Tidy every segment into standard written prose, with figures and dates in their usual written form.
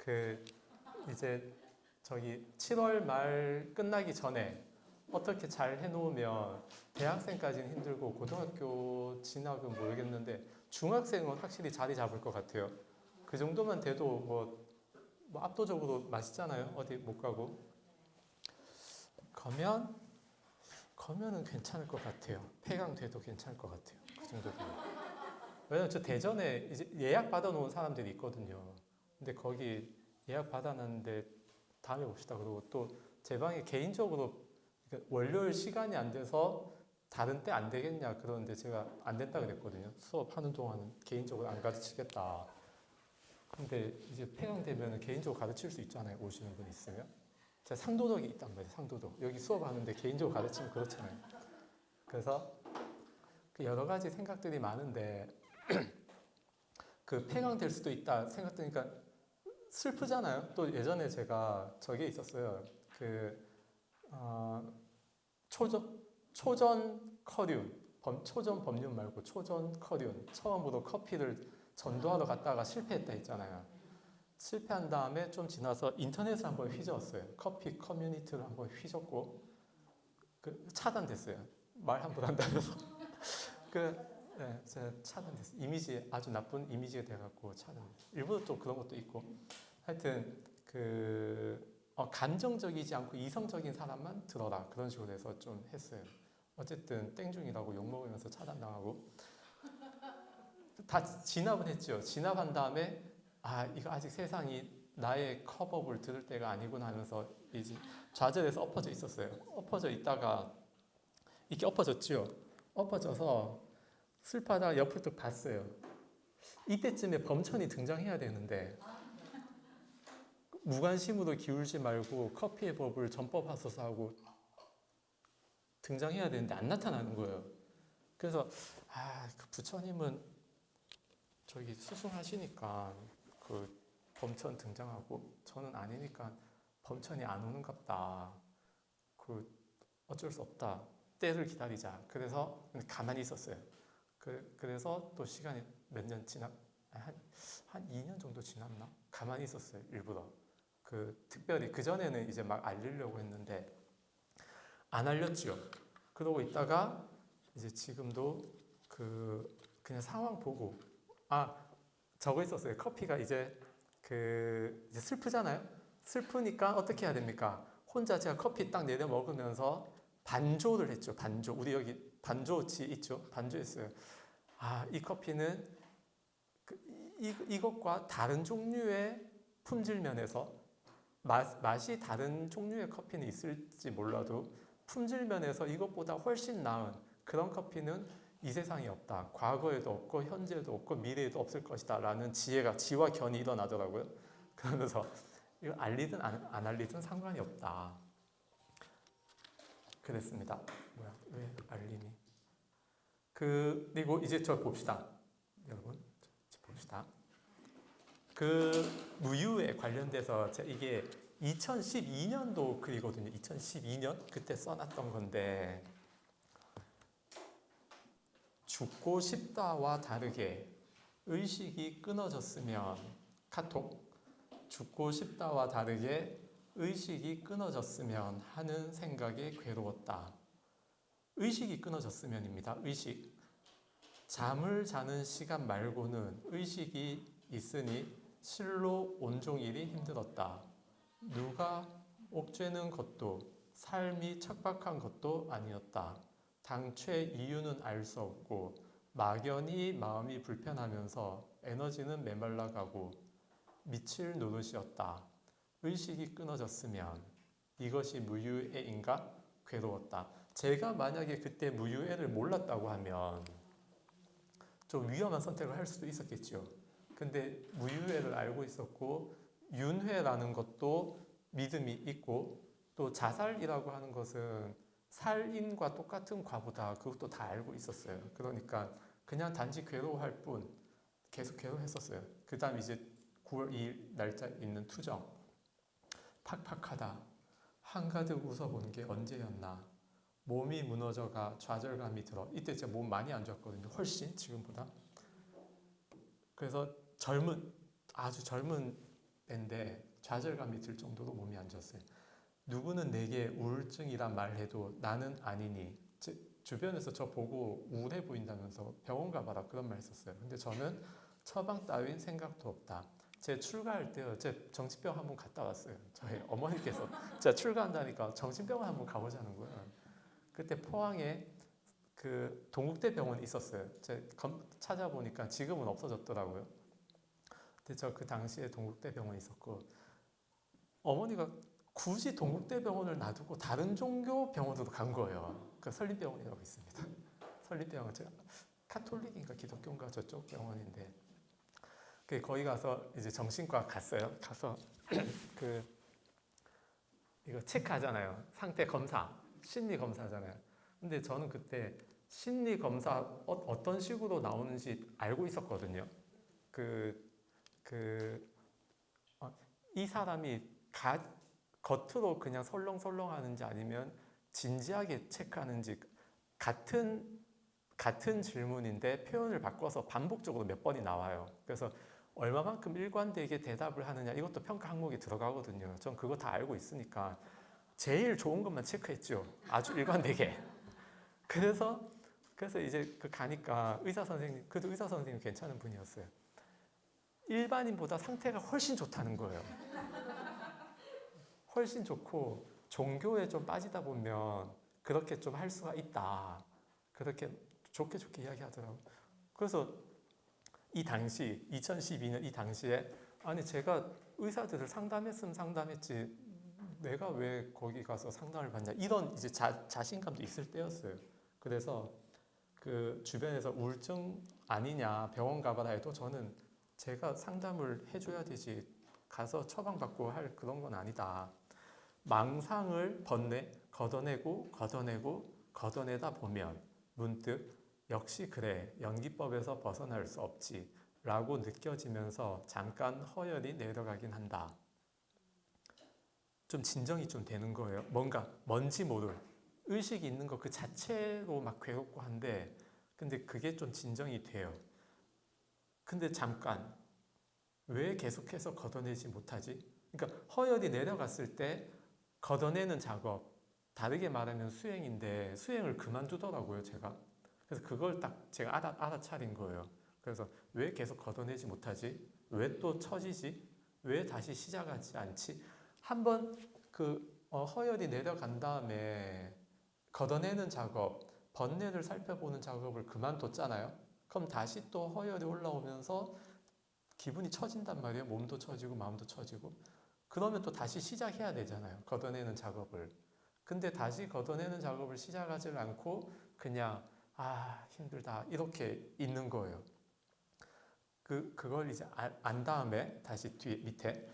그 이제 저기 7월 말 끝나기 전에 어떻게 잘 해놓으면 대학생까지는 힘들고 고등학교 진학은 모르겠는데 중학생은 확실히 자리 잡을 것 같아요. 그 정도만 돼도 뭐 압도적으로 맛있잖아요. 어디 못 가고. 거면은 괜찮을 것 같아요. 폐강돼도 괜찮을 것 같아요. 그 정도 되면. 왜냐면 저 대전에 이제 예약 받아놓은 사람들이 있거든요. 근데 거기 예약 받아놨는데 다음에 봅시다. 그리고 또 제 방에 개인적으로 월요일 시간이 안 돼서 다른 때 안 되겠냐 그러는데 제가 안 된다 그랬거든요. 수업하는 동안은 개인적으로 안 가르치겠다. 근데 이제 폐강되면 개인적으로 가르칠 수 있잖아요. 오시는 분 있으면. 제가 상도덕이 있단 말이에요. 상도덕. 여기 수업하는데 개인적으로 가르치면 그렇잖아요. 그래서 그 여러 가지 생각들이 많은데 그 폐강될 수도 있다 생각드니까 슬프잖아요. 또 예전에 제가 저게 있었어요. 초전 커륜, 초전 법륜 말고 초전 커륜. 처음으로 커피를 전도하러 갔다가 실패했다 했잖아요. 실패한 다음에 좀 지나서 인터넷을 한번 휘저었어요. 커피 커뮤니티를 한번 휘젓고 차단됐어요. 말 함부로 한다면서. 네, 제가 차단됐어요. 이미지 아주 나쁜 이미지가 돼갖고 차단됐어요. 일부러 또 그런 것도 있고. 하여튼 감정적이지 않고 이성적인 사람만 들어라 그런 식으로 해서 좀 했어요. 어쨌든 땡중이라고 욕먹으면서 차단당하고 다 진압은 했죠. 진압한 다음에 이거 아직 세상이 나의 컵업을 들을 때가 아니구나 하면서 이제 좌절해서 엎어져 있었어요. 엎어져 있다가 이렇게 엎어졌죠. 엎어져서 슬퍼하다가 옆을 또 봤어요. 이때쯤에 범천이 등장해야 되는데 무관심으로 기울지 말고 커피의 법을 전법하소서 하고 등장해야 되는데 안 나타나는 거예요. 그래서 그 부처님은 저기 수승하시니까 그 범천 등장하고 저는 아니니까 범천이 안 오는갑다. 그 어쩔 수 없다. 때를 기다리자. 그래서 가만히 있었어요. 그래서 또 시간이 몇 년 한 2년 정도 지났나? 가만히 있었어요. 일부러. 특별히 그전에는 이제 막 알리려고 했는데 안 알렸죠. 그러고 있다가 이제 지금도 그냥 상황 보고 저거 있었어요. 커피가 이제 이제 슬프잖아요. 슬프니까 어떻게 해야 됩니까? 혼자 제가 커피 딱 내려 먹으면서 반조를 했죠. 반조. 우리 여기 반조치 있죠. 반조했어요. 이 커피는 이것과 다른 종류의 품질 면에서 맛이 다른 종류의 커피는 있을지 몰라도 품질 면에서 이것보다 훨씬 나은 그런 커피는 이 세상에 없다. 과거에도 없고 현재에도 없고 미래에도 없을 것이다. 라는 지와 견이 일어나더라고요. 그러면서 이거 알리든 안 알리든 상관이 없다. 그랬습니다. 뭐야? 왜 알리니? 그리고 이제 저 봅시다. 여러분, 봅시다. 무유에 관련돼서 이게 2012년도 글이거든요. 2012년 그때 써놨던 건데 죽고 싶다와 다르게 의식이 끊어졌으면 카톡 죽고 싶다와 다르게 의식이 끊어졌으면 하는 생각에 괴로웠다. 의식이 끊어졌으면입니다. 의식. 잠을 자는 시간 말고는 의식이 있으니 실로 온종일이 힘들었다. 누가 옥죄는 것도 삶이 척박한 것도 아니었다. 당최 이유는 알 수 없고 막연히 마음이 불편하면서 에너지는 메말라가고 미칠 노릇이었다. 의식이 끊어졌으면 이것이 무유애인가? 괴로웠다. 제가 만약에 그때 무유애를 몰랐다고 하면 좀 위험한 선택을 할 수도 있었겠죠. 근데 무유애를 알고 있었고 윤회라는 것도 믿음이 있고 또 자살이라고 하는 것은 살인과 똑같은 과보다 그것도 다 알고 있었어요. 그러니까 그냥 단지 괴로워할 뿐 계속 괴로워했었어요. 그 다음 이제 9월 2일 날짜 있는 투정. 팍팍하다. 한가득 웃어본 게 언제였나. 몸이 무너져가 좌절감이 들어. 이때 제가 몸 많이 안 좋았거든요. 훨씬 지금보다. 그래서 아주 젊은 때인데 좌절감이 들 정도로 몸이 안 좋았어요. 누구는 내게 우울증이란 말을 해도 나는 아니니, 주변에서 저 보고 우울해 보인다면서 병원 가봐라 그런 말 했었어요. 근데 저는 처방 따윈 생각도 없다. 제 출가할 때요, 제 정신병 한번 갔다 왔어요. 저희 어머니께서 제가 출가한다니까 정신병원 한번 가보자는 거예요. 그때 포항에 그 동국대 병원이 있었어요. 제가 찾아보니까 지금은 없어졌더라고요. 근데 저 그 당시에 동국대 병원이 있었고, 어머니가 굳이 동국대 병원을 놔두고 다른 종교 병원으로 간 거예요. 그 설립병원이라고 있습니다. 설립병원, 제가 카톨릭인가 기독교인가 저쪽 병원인데, 거기 가서 이제 정신과 갔어요. 가서 그 이거 체크하잖아요. 상태 검사, 심리 검사잖아요. 근데 저는 그때 심리 검사 어떤 식으로 나오는지 알고 있었거든요. 이 사람이 겉으로 그냥 설렁설렁 하는지 아니면 진지하게 체크하는지, 같은 질문인데 표현을 바꿔서 반복적으로 몇 번이 나와요. 그래서 얼마만큼 일관되게 대답을 하느냐, 이것도 평가 항목에 들어가거든요. 전 그거 다 알고 있으니까 제일 좋은 것만 체크했죠. 아주 일관되게. 그래서 이제 가니까 그래도 의사 선생님 괜찮은 분이었어요. 일반인보다 상태가 훨씬 좋다는 거예요. 훨씬 좋고, 종교에 좀 빠지다 보면 그렇게 좀 할 수가 있다. 그렇게 좋게 이야기하더라고요. 그래서 이 당시 2012년 이 당시에, 아니 제가 의사들을 상담했으면 상담했지 내가 왜 거기 가서 상담을 받냐, 이런 이제 자신감도 있을 때였어요. 그래서 그 주변에서 우울증 아니냐 병원 가봐라 해도 저는 제가 상담을 해줘야 되지 가서 처방받고 할 그런 건 아니다. 망상을 걷어내다 보면 문득 역시 그래, 연기법에서 벗어날 수 없지 라고 느껴지면서 잠깐 허열이 내려가긴 한다. 좀 진정이 좀 되는 거예요. 뭔지 모를 의식이 있는 거 그 자체로 막 괴롭고 한데, 근데 그게 좀 진정이 돼요. 근데 잠깐 왜 계속해서 걷어내지 못하지? 그러니까 허열이 내려갔을 때 걷어내는 작업, 다르게 말하면 수행인데 수행을 그만두더라고요, 제가. 그래서 그걸 딱 제가 알아차린 거예요. 그래서 왜 계속 걷어내지 못하지? 왜 또 처지지? 왜 다시 시작하지 않지? 한번 허열이 내려간 다음에 걷어내는 작업, 번뇌를 살펴보는 작업을 그만뒀잖아요. 그럼 다시 또 허열이 올라오면서 기분이 처진단 말이에요. 몸도 처지고 마음도 처지고. 그러면 또 다시 시작해야 되잖아요. 걷어내는 작업을. 근데 다시 걷어내는 작업을 시작하지 않고 그냥 힘들다 이렇게 있는 거예요. 그걸 이제 안 다음에 다시 밑에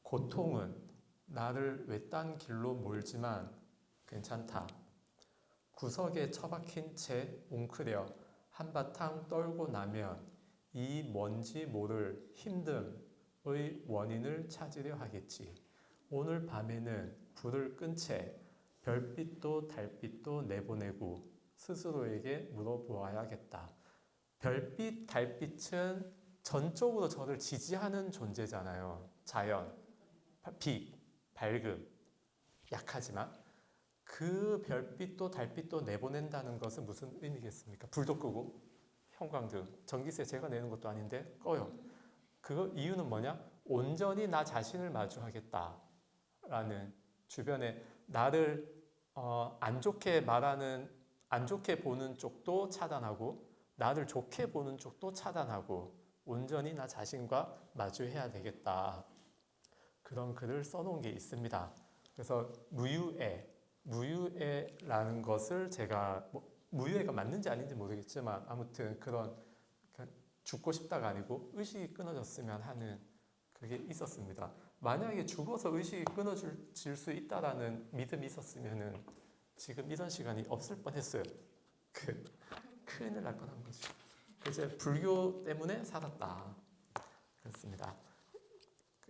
고통은 나를 외딴 길로 몰지만 괜찮다. 구석에 처박힌 채 웅크려 한바탕 떨고 나면 이 뭔지 모를 힘듦의 원인을 찾으려 하겠지. 오늘 밤에는 불을 끈 채 별빛도 달빛도 내보내고 스스로에게 물어보아야겠다. 별빛, 달빛은 전적으로 저를 지지하는 존재잖아요. 자연, 빛, 밝음, 약하지만 그 별빛도 달빛도 내보낸다는 것은 무슨 의미겠습니까? 불도 끄고 형광등, 전기세 제가 내는 것도 아닌데 꺼요. 그 이유는 뭐냐? 온전히 나 자신을 마주하겠다라는, 주변에 나를 안 좋게 말하는, 안 좋게 보는 쪽도 차단하고 나를 좋게 보는 쪽도 차단하고 온전히 나 자신과 마주해야 되겠다. 그런 글을 써놓은 게 있습니다. 그래서 무유애라는 것을 제가 무유애가 맞는지 아닌지 모르겠지만 아무튼 그런 죽고 싶다가 아니고 의식이 끊어졌으면 하는 그게 있었습니다. 만약에 죽어서 의식이 끊어질 수 있다라는 믿음이 있었으면은 지금 이런 시간이 없을 뻔했어요. 큰일 날 뻔한 거죠. 이제 불교 때문에 살았다. 그렇습니다.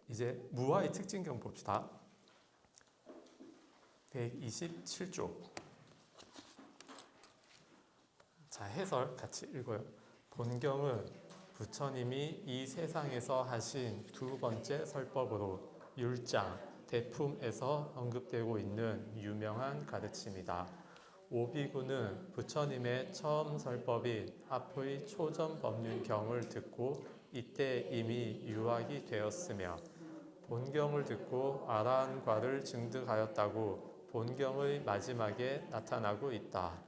이제 무아의 특징경 봅시다. 127쪽. 자, 해설 같이 읽어요. 본경은 부처님이 이 세상에서 하신 두 번째 설법으로 율장, 대품에서 언급되고 있는 유명한 가르침이다. 오비구는 부처님의 처음 설법인 앞의 초전법륜경을 듣고 이때 이미 유학이 되었으며 본경을 듣고 아라한과를 증득하였다고 본경의 마지막에 나타나고 있다.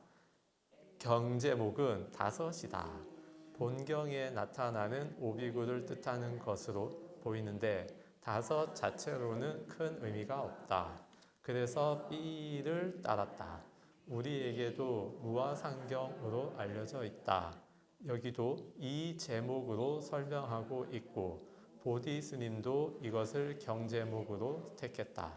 경제목은 5이다. 본경에 나타나는 오비구를 뜻하는 것으로 보이는데 5 자체로는 큰 의미가 없다. 그래서 B를 따랐다. 우리에게도 무아상경으로 알려져 있다. 여기도 이 제목으로 설명하고 있고 보디 스님도 이것을 경제목으로 택했다.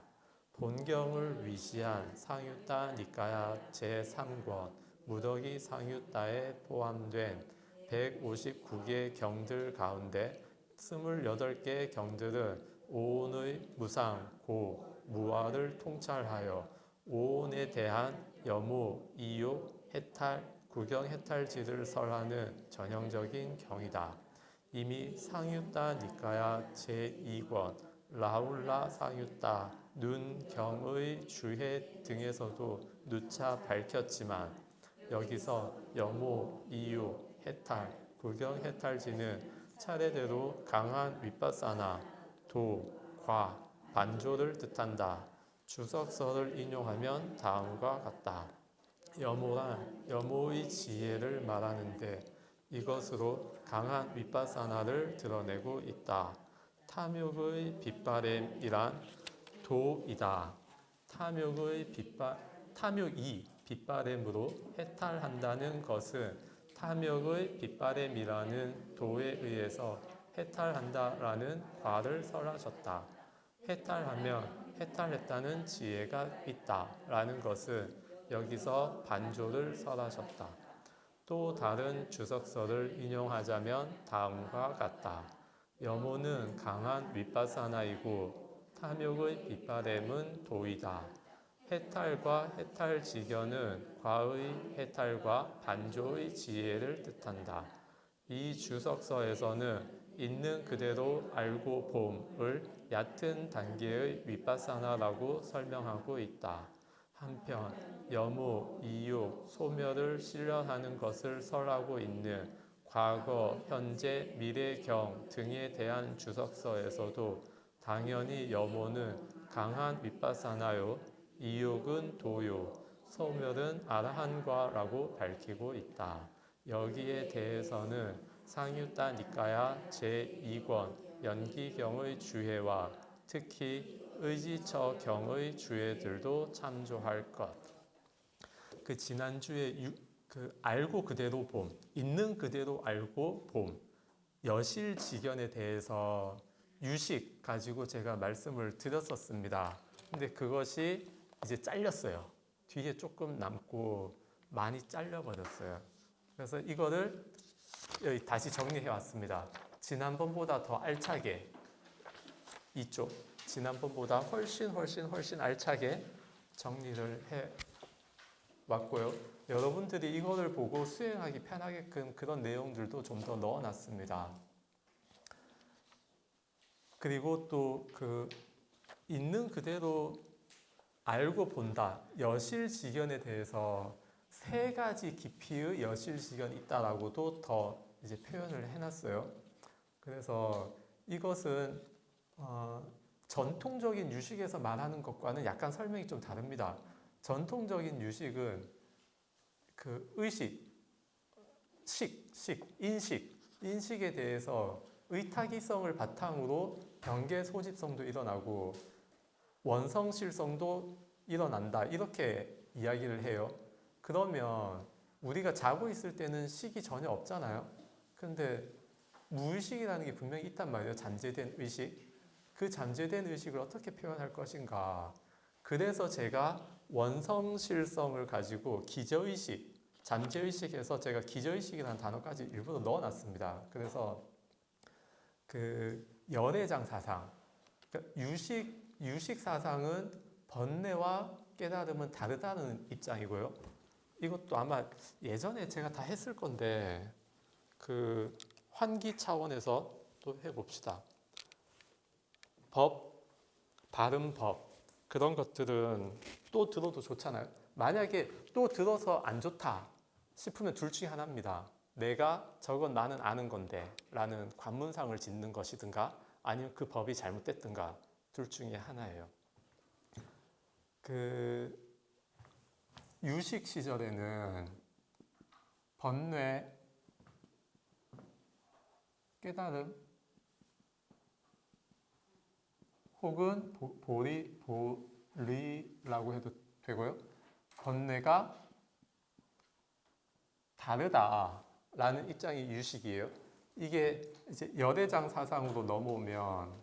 본경을 위시한 상유따 니까야 제3권 무더기 상유따에 포함된 159개 경들 가운데 28개 경들은 오온의 무상, 고, 무아를 통찰하여 오온에 대한 여무, 이욕, 해탈, 구경 해탈지를 설하는 전형적인 경이다. 이미 상유따 니까야 제2권 라울라 상유따 눈 경의 주해 등에서도 누차 밝혔지만 여기서 여모, 이유, 해탈, 구경 해탈지는 차례대로 강한 윗바사나, 도, 과, 반조를 뜻한다. 주석서를 인용하면 다음과 같다. 여모란 여모의 지혜를 말하는데 이것으로 강한 윗바사나를 드러내고 있다. 탐욕의 빗바램이란 도이다. 탐욕이 빗바램으로 해탈한다는 것은 탐욕의 빗바램이라는 도에 의해서 해탈한다라는 과를 설하셨다. 해탈하면 해탈했다는 지혜가 있다라는 것은 여기서 반조를 설하셨다. 또 다른 주석서를 인용하자면 다음과 같다. 여모는 강한 윗바사나이고 탐욕의 빗바램은 도이다. 해탈과 해탈지견은 과의 해탈과 반조의 지혜를 뜻한다. 이 주석서에서는 있는 그대로 알고 봄을 얕은 단계의 윗바사나라고 설명하고 있다. 한편 여무, 이욕, 소멸을 실현하는 것을 설하고 있는 과거, 현재, 미래경 등에 대한 주석서에서도 당연히 여모는 강한 윗바사나요, 이욕은 도요, 소멸은 아라한과라고 밝히고 있다. 여기에 대해서는 상유따 니까야 제2권 연기경의 주해와 특히 의지처경의 주해들도 참조할 것. 그 지난주에 알고 그대로 봄, 있는 그대로 알고 봄, 여실지견에 대해서 유식 가지고 제가 말씀을 드렸었습니다. 근데 그것이 이제 잘렸어요. 뒤에 조금 남고 많이 잘려버렸어요. 그래서 이거를 여기 다시 정리해 왔습니다. 지난번보다 더 알차게 이쪽 지난번보다 훨씬 알차게 정리를 해 왔고요. 여러분들이 이거를 보고 수행하기 편하게끔 그런 내용들도 좀 더 넣어놨습니다. 그리고 또 그 있는 그대로 알고 본다. 여실지견에 대해서 3가지 깊이의 여실지견이 있다라고도 더 이제 표현을 해놨어요. 그래서 이것은 전통적인 유식에서 말하는 것과는 약간 설명이 좀 다릅니다. 전통적인 유식은 그 의식, 인식에 대해서 의타기성을 바탕으로 경계 소집성도 일어나고 원성실성도 일어난다. 이렇게 이야기를 해요. 그러면 우리가 자고 있을 때는 식이 전혀 없잖아요. 근데 무의식이라는 게 분명히 있단 말이에요. 잠재된 의식. 그 잠재된 의식을 어떻게 표현할 것인가. 그래서 제가 원성실성을 가지고 기저의식, 잠재의식에서 제가 기저의식이라는 단어까지 일부러 넣어놨습니다. 그래서 그 열애장 사상, 그러니까 유식 사상은 번뇌와 깨달음은 다르다는 입장이고요. 이것도 아마 예전에 제가 다 했을 건데 그 환기 차원에서 또 해봅시다. 법, 바른 법 그런 것들은 또 들어도 좋잖아요. 만약에 또 들어서 안 좋다 싶으면 둘 중에 하나입니다. 내가 저건 나는 아는 건데 라는 관문상을 짓는 것이든가 아니면 그 법이 잘못됐든가 둘 중에 하나예요. 그 유식 시절에는 번뇌, 깨달음 혹은 보리라고 해도 되고요. 번뇌가 다르다라는 입장이 유식이에요. 이게 이제 열애장 사상으로 넘어오면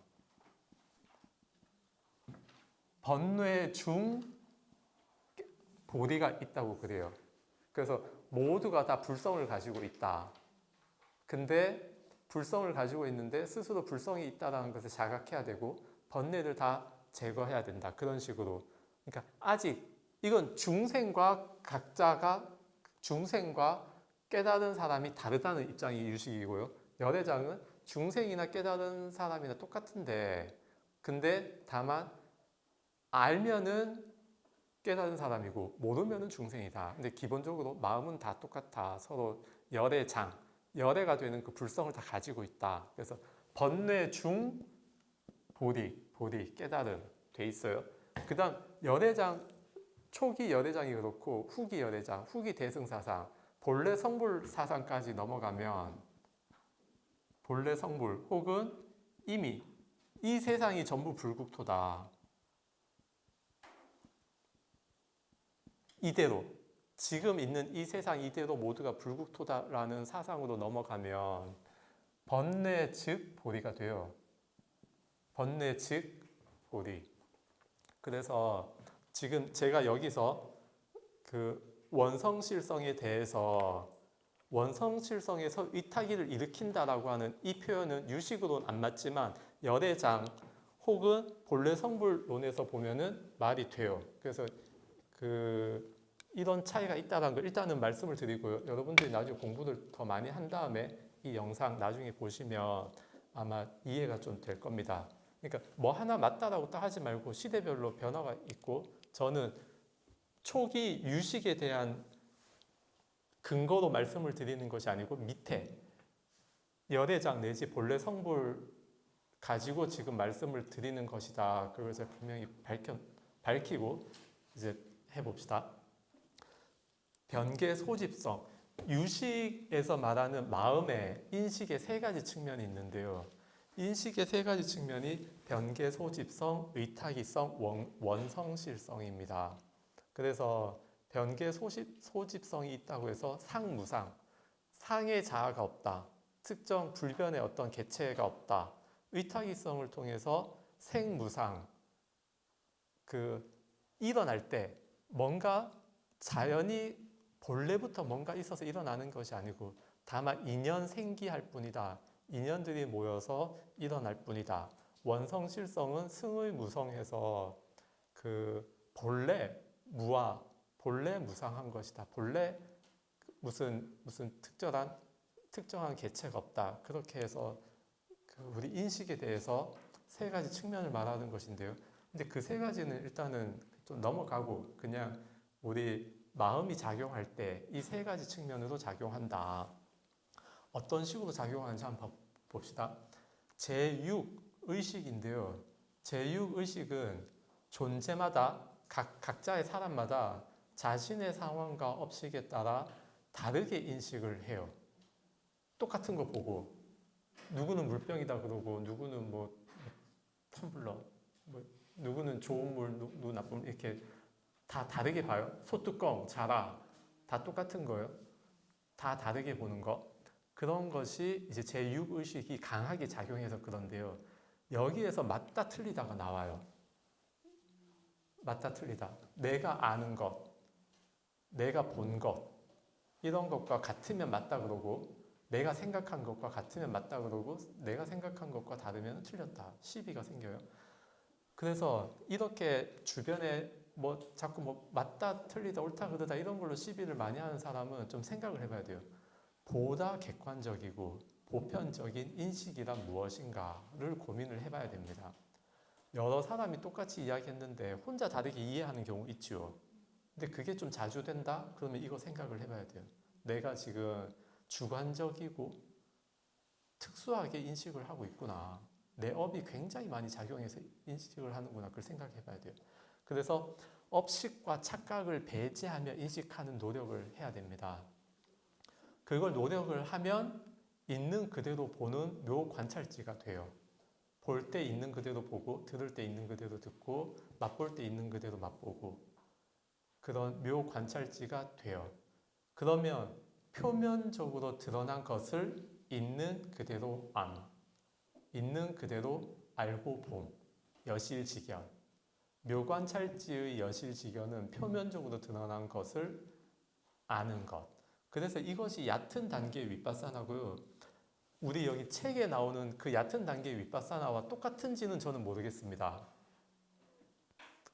번뇌 중 보리가 있다고 그래요. 그래서 모두가 다 불성을 가지고 있다. 근데 불성을 가지고 있는데 스스로 불성이 있다는 것을 자각해야 되고 번뇌를 다 제거해야 된다. 그런 식으로. 그러니까 아직 이건 중생과 깨달은 사람이 다르다는 입장이 유식이고요. 열애장은 중생이나 깨달은 사람이나 똑같은데 근데 다만 알면은 깨달은 사람이고 모르면은 중생이다. 근데 기본적으로 마음은 다 똑같아. 서로 열애장, 열애가 되는 그 불성을 다 가지고 있다. 그래서 번뇌 중 보리 깨달음 돼 있어요. 그다음 열애장 초기 열애장이 그렇고 후기 열애장, 후기 대승사상, 본래 성불 사상까지 넘어가면 본래 성불 혹은 이미 이 세상이 전부 불국토다. 이대로 지금 있는 이 세상 이대로 모두가 불국토다라는 사상으로 넘어가면 번뇌 즉 보리가 돼요. 번뇌 즉 보리. 그래서 지금 제가 여기서 그 원성실성에 대해서 원성실성에서 위타기를 일으킨다라고 하는 이 표현은 유식으로는 안 맞지만 열애장 혹은 본래 성불론에서 보면은 말이 돼요. 그래서 이런 차이가 있다는 걸 일단은 말씀을 드리고요. 여러분들이 나중에 공부를 더 많이 한 다음에 이 영상 나중에 보시면 아마 이해가 좀 될 겁니다. 그러니까 뭐 하나 맞다라고 딱 하지 말고 시대별로 변화가 있고 저는 초기 유식에 대한 근거로 말씀을 드리는 것이 아니고 밑에 열애장 내지 본래 성불 가지고 지금 말씀을 드리는 것이다. 그걸 제가 분명히 밝히고 이제 해봅시다. 변계 소집성. 유식에서 말하는 마음의 인식의 세 가지 측면이 있는데요. 인식의 세 가지 측면이 변계 소집성, 의타기성, 원성실성입니다. 그래서 변계 소집성이 있다고 해서 상무상, 상의 자아가 없다. 특정 불변의 어떤 개체가 없다. 의타기성을 통해서 생무상, 일어날 때 뭔가 자연이 본래부터 뭔가 있어서 일어나는 것이 아니고 다만 인연 생기할 뿐이다. 인연들이 모여서 일어날 뿐이다. 원성실성은 승의 무성해서 본래 무아, 본래 무상한 것이다. 본래 무슨 특정한 개체가 없다. 그렇게 해서 우리 인식에 대해서 세 가지 측면을 말하는 것인데요. 근데 그 세 가지는 일단은 좀 넘어가고 그냥 우리 마음이 작용할 때 이 세 가지 측면으로 작용한다. 어떤 식으로 작용하는지 한번 봅시다. 제6의식인데요. 제6의식은 존재마다 각자의 사람마다 자신의 상황과 업식에 따라 다르게 인식을 해요. 똑같은 거 보고 누구는 물병이다 그러고 누구는 뭐 텀블러, 누구는 좋은 물, 누구 나쁜 물 이렇게 다 다르게 봐요. 소뚜껑, 자라 다 똑같은 거예요. 다 다르게 보는 거. 그런 것이 이제 제6의식이 강하게 작용해서 그런데요. 여기에서 맞다 틀리다가 나와요. 맞다 틀리다. 내가 아는 것, 내가 본 것, 이런 것과 같으면 맞다 그러고 내가 생각한 것과 같으면 맞다 그러고 내가 생각한 것과 다르면 틀렸다. 시비가 생겨요. 그래서 이렇게 주변에 자꾸 맞다 틀리다 옳다 그르다 이런 걸로 시비를 많이 하는 사람은 좀 생각을 해봐야 돼요. 보다 객관적이고 보편적인 인식이란 무엇인가를 고민을 해봐야 됩니다. 여러 사람이 똑같이 이야기했는데 혼자 다르게 이해하는 경우 있죠. 근데 그게 좀 자주 된다? 그러면 이거 생각을 해봐야 돼요. 내가 지금 주관적이고 특수하게 인식을 하고 있구나. 내 업이 굉장히 많이 작용해서 인식을 하는구나. 그걸 생각해 봐야 돼요. 그래서 업식과 착각을 배제하며 인식하는 노력을 해야 됩니다. 그걸 노력을 하면 있는 그대로 보는 묘 관찰지가 돼요. 볼 때 있는 그대로 보고, 들을 때 있는 그대로 듣고, 맛볼 때 있는 그대로 맛보고, 그런 묘 관찰지가 돼요. 그러면 표면적으로 드러난 것을 있는 그대로 있는 그대로 알고 봄, 여실직연. 묘관찰지의 여실직연은 표면적으로 드러난 것을 아는 것. 그래서 이것이 얕은 단계의 윗바사나고요. 우리 여기 책에 나오는 그 얕은 단계의 윗바사나와 똑같은지는 저는 모르겠습니다.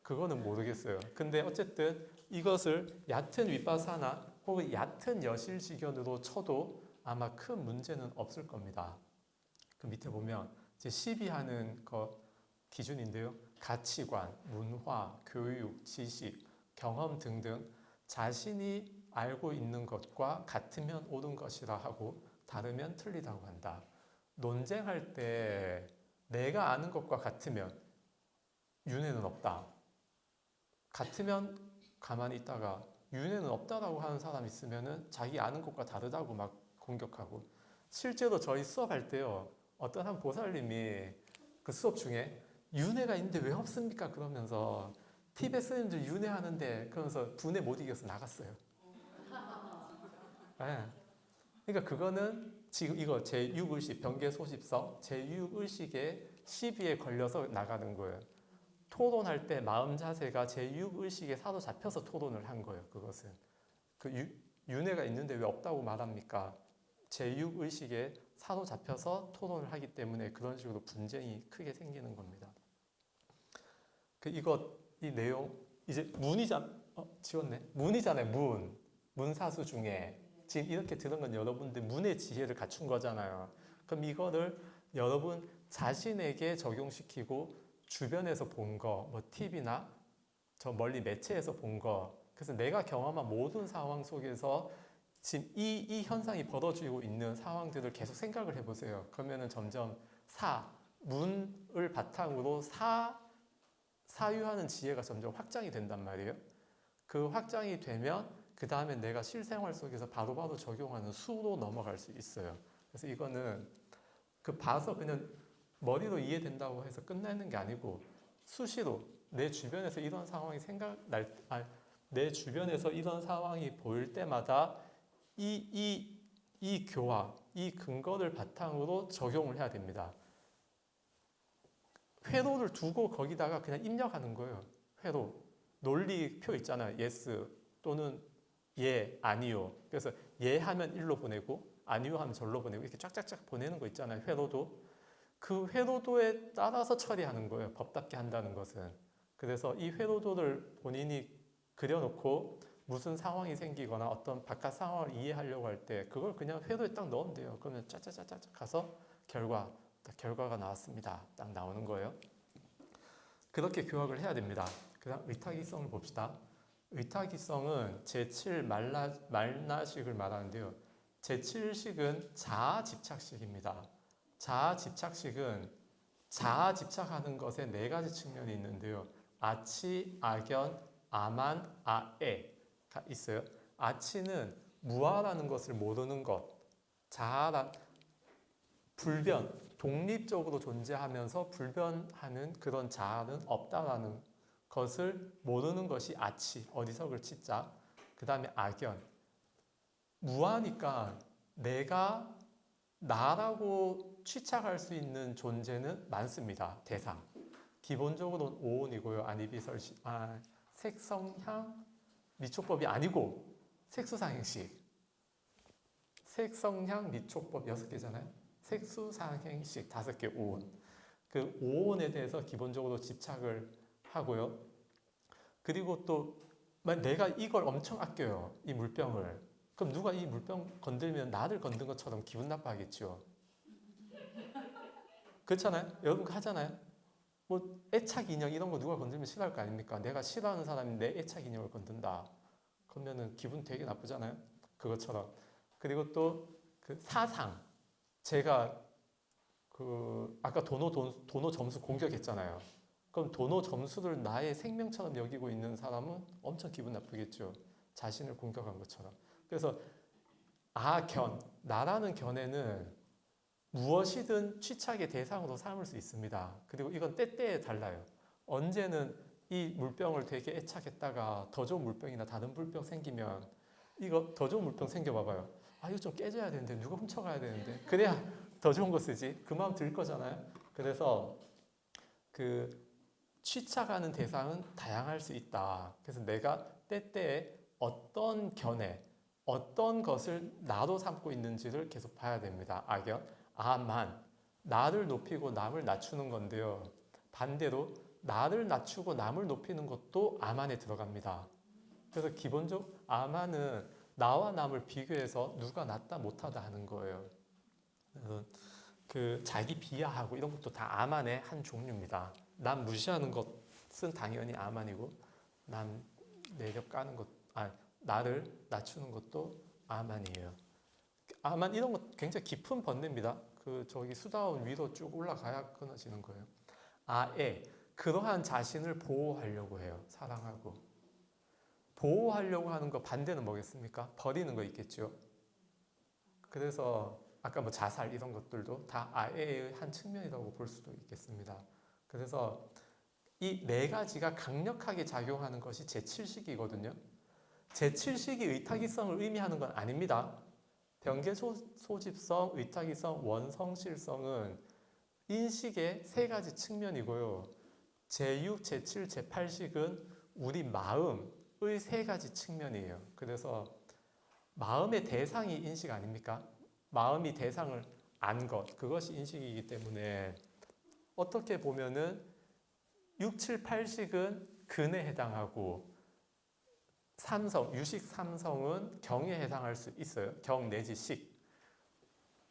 그거는 모르겠어요. 근데 어쨌든 이것을 얕은 윗바사나 혹은 얕은 여실직연으로 쳐도 아마 큰 문제는 없을 겁니다. 그 밑에 보면 이제 시비하는 거 기준인데요. 가치관, 문화, 교육, 지식, 경험 등등 자신이 알고 있는 것과 같으면 옳은 것이라 하고 다르면 틀리다고 한다. 논쟁할 때 내가 아는 것과 같으면 윤회는 없다. 같으면 가만히 있다가 윤회는 없다라고 하는 사람 있으면은 자기 아는 것과 다르다고 막 공격하고. 실제로 저희 수업할 때요. 어떤 한 보살님이 그 수업 중에 윤회가 있는데 왜 없습니까? 그러면서 티베트인들 윤회하는데 그러면서 분에 못 이겨서 나갔어요. 네. 그러니까 그거는 지금 이거 제6의식 병계소집서 제6의식의 시비에 걸려서 나가는 거예요. 토론할 때 마음 자세가 제6의식에 사로잡혀서 토론을 한 거예요. 그것은 그 윤회가 있는데 왜 없다고 말합니까? 제6의식에 사로잡혀서 토론을 하기 때문에 그런 식으로 분쟁이 크게 생기는 겁니다. 이 내용 이제 지웠네. 문이잖아요. 문사수 중에 지금 이렇게 들은 건 여러분들 문의 지혜를 갖춘 거잖아요. 그럼 이거를 여러분 자신에게 적용시키고 주변에서 본 거, 뭐 TV나 저 멀리 매체에서 본 거, 그래서 내가 경험한 모든 상황 속에서 지금 이 현상이 벌어지고 있는 상황들을 계속 생각을 해보세요. 그러면은 점점 문을 바탕으로 사유하는 지혜가 점점 확장이 된단 말이에요. 그 확장이 되면 그 다음에 내가 실생활 속에서 바로바로 적용하는 수로 넘어갈 수 있어요. 그래서 이거는 그 봐서 그냥 머리로 이해된다고 해서 끝나는 게 아니고 수시로 내 주변에서 이런 상황이 내 주변에서 이런 상황이 보일 때마다 이 교화, 이 근거를 바탕으로 적용을 해야 됩니다. 회로를 두고 거기다가 그냥 입력하는 거예요. 회로. 논리표 있잖아요. yes 또는 예, 아니요. 그래서 예 하면 1로 보내고 아니요 하면 절로 보내고 이렇게 쫙쫙쫙 보내는 거 있잖아요. 회로도. 그 회로도에 따라서 처리하는 거예요. 법답게 한다는 것은. 그래서 이 회로도를 본인이 그려놓고 무슨 상황이 생기거나 어떤 바깥 상황을 이해하려고 할 때 그걸 그냥 회로에 딱 넣으면 돼요. 그러면 짜짜짜짜 가서 결과가 나왔습니다. 딱 나오는 거예요. 그렇게 교학을 해야 됩니다. 그 다음 의타기성을 봅시다. 의타기성은 제7 말나식을 말하는데요. 제7식은 자아집착식입니다. 자아집착식은 자아집착하는 것에 4가지 측면이 있는데요. 아치, 악연, 아만, 아에가 있어요. 아치는 무아라는 것을 모르는 것. 불변, 독립적으로 존재하면서 불변하는 그런 자아는 없다라는 것을 모르는 것이 아치, 어리석을 치자. 그 다음에 악연. 무아니까 내가 나라고 취착할 수 있는 존재는 많습니다. 대상. 기본적으로는 오온이고요. 아니비설시, 색성향 미촉법이 아니고 색수상행식. 색성향 미촉법 6개잖아요. 색수상행식 5개 오온. 그 오온에 대해서 기본적으로 집착을 하고요. 그리고 또 내가 이걸 엄청 아껴요. 이 물병을. 그럼 누가 이 물병 건들면 나를 건든 것처럼 기분 나빠하겠죠. 그렇잖아요. 여러분 하잖아요. 뭐 애착 인형 이런 거 누가 건들면 싫어할 거 아닙니까? 내가 싫어하는 사람이 내 애착 인형을 건든다. 그러면은 기분 되게 나쁘잖아요. 그것처럼. 그리고 또 그 사상. 제가 그 아까 도노 점수 공격했잖아요. 그럼 도노 점수를 나의 생명처럼 여기고 있는 사람은 엄청 기분 나쁘겠죠. 자신을 공격한 것처럼. 그래서 나라는 견해는 무엇이든 취착의 대상으로 삼을 수 있습니다. 그리고 이건 때때에 달라요. 언제는 이 물병을 되게 애착했다가 더 좋은 물병이나 다른 물병 생기면 이거 더 좋은 물병 생겨봐봐요. 아 이거 좀 깨져야 되는데 누가 훔쳐가야 되는데 그래야 더 좋은 거 쓰지. 그 마음 들 거잖아요. 그래서 그 취착하는 대상은 다양할 수 있다. 그래서 내가 때때에 어떤 견해, 어떤 것을 나로 삼고 있는지를 계속 봐야 됩니다. 나를 높이고 남을 낮추는 건데요. 반대로 나를 낮추고 남을 높이는 것도 아만에 들어갑니다. 그래서 기본적으로 아만은 나와 남을 비교해서 누가 낫다 못하다 하는 거예요. 그래서 그 자기 비하하고 이런 것도 다 아만의 한 종류입니다. 남 무시하는 것은 당연히 아만이고 남 내력 까는 것, 나를 낮추는 것도 아만이에요. 아만 이런 것 굉장히 깊은 번뇌입니다. 그 저기 수다원 위로 쭉 올라가야 끊어지는 거예요. 그러한 자신을 보호하려고 해요. 사랑하고. 보호하려고 하는 거 반대는 뭐겠습니까? 버리는 거 있겠죠. 그래서 아까 뭐 자살 이런 것들도 다 아에의 한 측면이라고 볼 수도 있겠습니다. 그래서 이 네 가지가 강력하게 작용하는 것이 제7식이거든요. 제7식이 의타기성을 의미하는 건 아닙니다. 변계소집성, 의타기성, 원성실성은 인식의 세 가지 측면이고요. 제6, 제7, 제8식은 우리 마음의 세 가지 측면이에요. 그래서 마음의 대상이 인식 아닙니까? 마음이 대상을 안 것, 그것이 인식이기 때문에 어떻게 보면은 6, 7, 8식은 근에 해당하고 유식 삼성은 경에 해당할 수 있어요. 경 내지 식.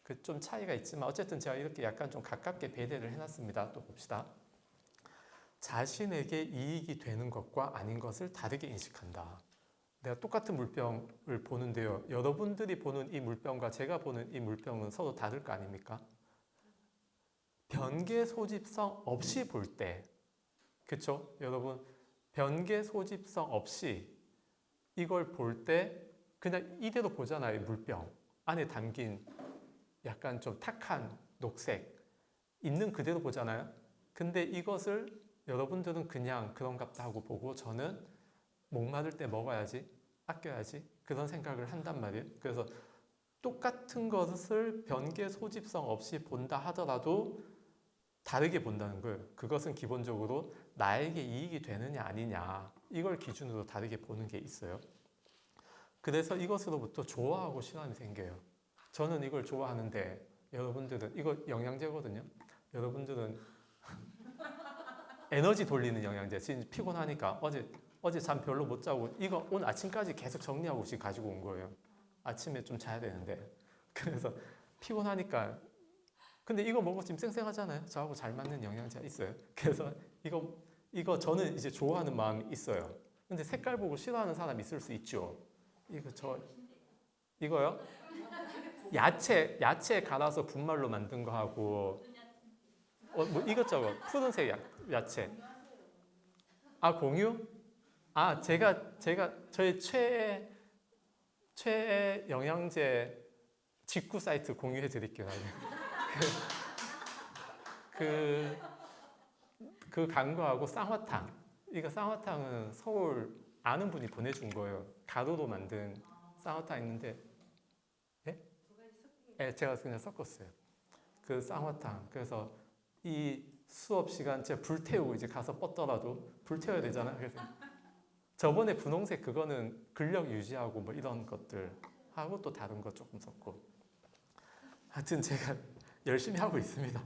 그 좀 차이가 있지만 어쨌든 제가 이렇게 약간 좀 가깝게 배대를 해놨습니다. 또 봅시다. 자신에게 이익이 되는 것과 아닌 것을 다르게 인식한다. 내가 똑같은 물병을 보는데요. 여러분들이 보는 이 물병과 제가 보는 이 물병은 서로 다를 거 아닙니까? 변계 소집성 없이 볼 때, 그쵸? 여러분, 변계 소집성 없이 이걸 볼 때 그냥 이대로 보잖아요. 물병 안에 담긴 약간 좀 탁한 녹색 있는 그대로 보잖아요. 근데 이것을 여러분들은 그냥 그런갑다 하고 보고 저는 목마를 때 먹어야지, 아껴야지 그런 생각을 한단 말이에요. 그래서 똑같은 것을 변계 소집성 없이 본다 하더라도 다르게 본다는 거예요. 그것은 기본적으로 나에게 이익이 되느냐 아니냐 이걸 기준으로 다르게 보는 게 있어요. 그래서 이것으로부터 좋아하고 싫어함이 생겨요. 저는 이걸 좋아하는데 여러분들은 이거 영양제거든요. 여러분들은 에너지 돌리는 영양제. 지금 피곤하니까 어제 잠 별로 못 자고 이거 오늘 아침까지 계속 정리하고 지금 가지고 온 거예요. 아침에 좀 자야 되는데. 그래서 피곤하니까 근데 이거 먹고 지금 쌩쌩하잖아요. 저하고 잘 맞는 영양제가 있어요. 그래서 이거 저는 이제 좋아하는 마음이 있어요. 근데 색깔 보고 싫어하는 사람 있을 수 있죠. 이거요? 야채 갈아서 분말로 만든 거 하고 뭐 이것저것 푸른색 야채. 공유? 제가 저의 최애 영양제 직구 사이트 공유해 드릴게요. 그 간거하고 쌍화탕. 이거 쌍화탕은 서울 아는 분이 보내준 거예요. 가루로 만든 쌍화탕 있는데, 네, 제가 그냥 섞었어요. 그 쌍화탕. 그래서 이 수업 시간 제가 불태우고 이제 가서 뻗더라도 불태워야 되잖아요. 그래서 저번에 분홍색 그거는 근력 유지하고 뭐 이런 것들 하고 또 다른 거 조금 섞고. 하여튼 제가 열심히 하고 있습니다.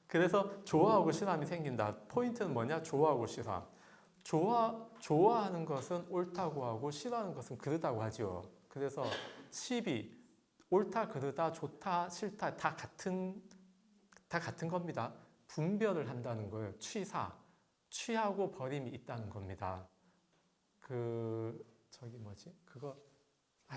그래서 좋아하고 싫어함이 생긴다. 포인트는 뭐냐? 좋아하고 싫어함. 좋아하는 것은 옳다고 하고 싫어하는 것은 그르다고 하죠. 그래서 시비, 옳다, 그르다, 좋다, 싫다 다 같은 다 같은 겁니다. 분별을 한다는 거예요. 취하고 버림이 있다는 겁니다. 저기 뭐지? 그거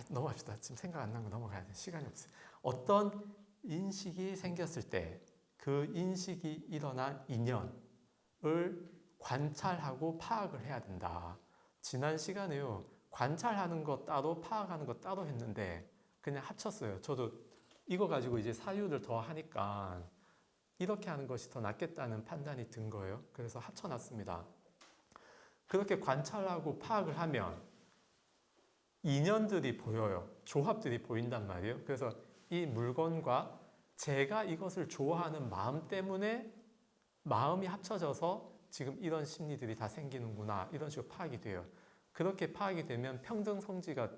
넘어갑시다. 지금 생각 안 나는 거 넘어가야 돼. 시간이 없어요. 어떤 인식이 생겼을 때 그 인식이 일어난 인연을 관찰하고 파악을 해야 된다. 지난 시간에요. 관찰하는 거 따로 파악하는 거 따로 했는데 그냥 합쳤어요. 저도 이거 가지고 이제 사유를 더 하니까 이렇게 하는 것이 더 낫겠다는 판단이 든 거예요. 그래서 합쳐놨습니다. 그렇게 관찰하고 파악을 하면 인연들이 보여요. 조합들이 보인단 말이에요. 그래서 이 물건과 제가 이것을 좋아하는 마음 때문에 마음이 합쳐져서 지금 이런 심리들이 다 생기는구나. 이런 식으로 파악이 돼요. 그렇게 파악이 되면 평등성지가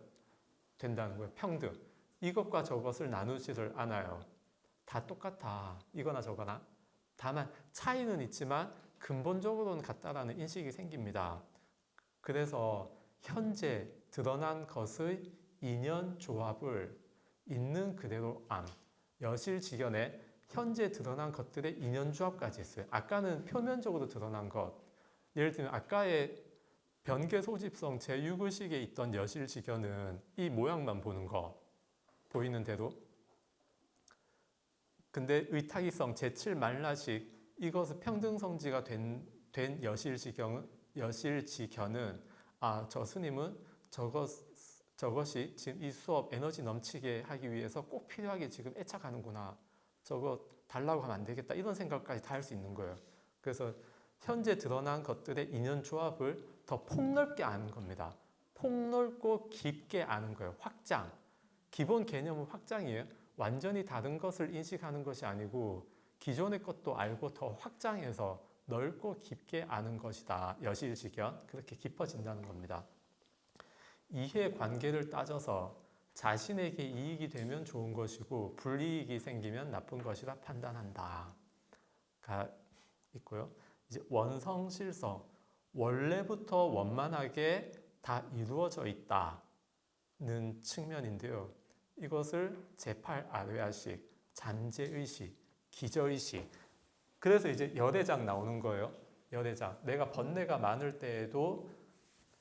된다는 거예요. 평등. 이것과 저것을 나누지를 않아요. 다 똑같아. 이거나 저거나. 다만 차이는 있지만 근본적으로는 같다라는 인식이 생깁니다. 그래서 현재 드러난 것의 인연 조합을 있는 그대로 여실직연에 현재 드러난 것들의 인연 조합까지 있어요. 아까는 표면적으로 드러난 것. 예를 들면 아까의 변개 소집성 제6의식에 있던 여실직연은 이 모양만 보는 거. 보이는 대로. 근데 의탁이성 제7 말라식 이것은 평등성지가 된 여실직연은 저 스님은 저것이 지금 이 수업 에너지 넘치게 하기 위해서 꼭 필요하게 지금 애착하는구나. 저거 달라고 하면 안 되겠다. 이런 생각까지 다 할 수 있는 거예요. 그래서 현재 드러난 것들의 인연 조합을 더 폭넓게 아는 겁니다. 폭넓고 깊게 아는 거예요. 확장. 기본 개념은 확장이에요. 완전히 다른 것을 인식하는 것이 아니고 기존의 것도 알고 더 확장해서 넓고 깊게 아는 것이다. 여실직연. 그렇게 깊어진다는 겁니다. 이해관계를 따져서 자신에게 이익이 되면 좋은 것이고 불이익이 생기면 나쁜 것이라 판단한다. 가 있고요. 이제 원성실성. 원래부터 원만하게 다 이루어져 있다는 측면인데요. 이것을 제8아뢰아식, 잠재의식, 기저의식. 그래서 이제 열애장 나오는 거예요. 열애장. 내가 번뇌가 많을 때에도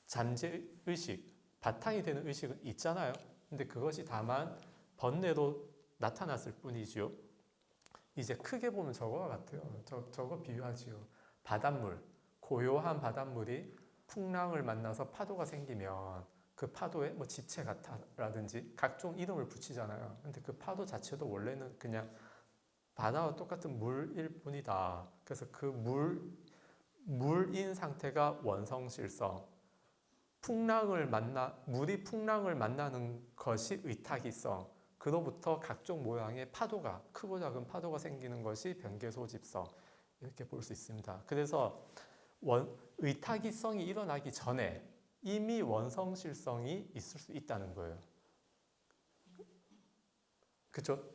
잠재의식, 바탕이 되는 의식은 있잖아요. 근데 그것이 다만 번뇌로 나타났을 뿐이지요. 이제 크게 보면 저거와 같아요. 저거 비유하지요. 바닷물, 고요한 바닷물이 풍랑을 만나서 파도가 생기면 그 파도에 뭐 집체 같아라든지 각종 이름을 붙이잖아요. 근데 그 파도 자체도 원래는 그냥 바다와 똑같은 물일 뿐이다. 그래서 그 물인 상태가 원성실성. 물이 풍랑을 만나는 것이 의탁이성. 그로부터 각종 모양의 파도가, 크고 작은 파도가 생기는 것이 변개소집성. 이렇게 볼 수 있습니다. 그래서 의탁이성이 일어나기 전에 이미 원성실성이 있을 수 있다는 거예요. 그렇죠?